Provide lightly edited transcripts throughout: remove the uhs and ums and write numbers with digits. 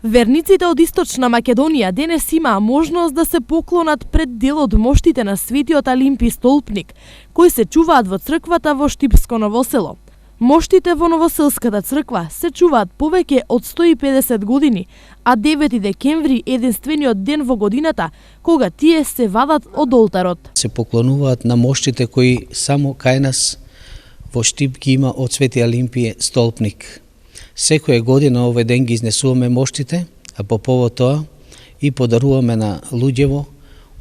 Верниците од Источна Македонија денес имаа можност да се поклонат пред дел од моштите на Светиот Алимпиј столпник, кои се чуваат во црквата во Штипско Новосело. Моштите во Новоселската црква се чуваат повеќе од 150 години, а 9 декември е единствениот ден во годината кога тие се вадат од олтарот. Се поклонуваат на моштите кои само кај нас во Штип ги има од Свети Алимпиј столпник. Секоја година овој ден ги изнесуваме моштите, а по повод тоа и подаруваме на луѓево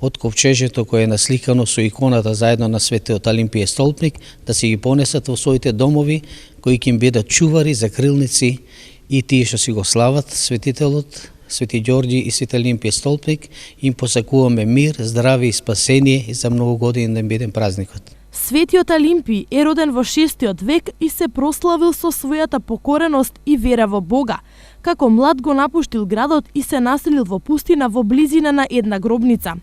од ковчежето кое е насликано со иконата заедно на Светиот Алимпиј столпник, да си ги понесат во своите домови, кои ќе им бидат чувари, закрилници и тие што си го слават светителот, Свети Ѓорѓи и Свети Алимпиј столпник, им посакуваме мир, здраве и спасение и за многу години да им биде празникот. Светиот Алимпиј е роден во 6 век и се прославил со својата покореност и вера во Бога. Како млад го напуштил градот и се населил во пустина во близина на една гробница.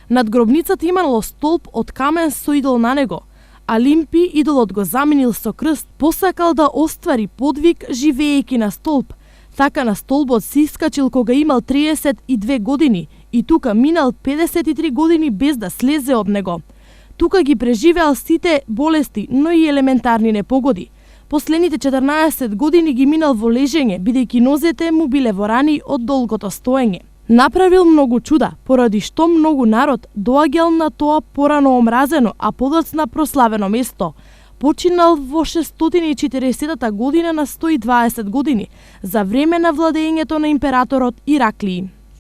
Над гробницата имало столб од камен со идол на него. Алимпиј идолот го заменил со крст, посакал да оствари подвиг живеејќи на столб. Така на столбот се искачил кога имал 32 години и тука минал 53 години без да слезе од него. Тука ги преживеал сите болести, но и елементарни непогоди. Последните 14 години ги минал во лежење, бидејќи нозете му биле во рани од долгото стоење. Направил многу чуда, поради што многу народ доаѓал на тоа порано омразено, а подоцна прославено место. Починал во 640 година на 120 години, за време на владењето на императорот Ираклиј.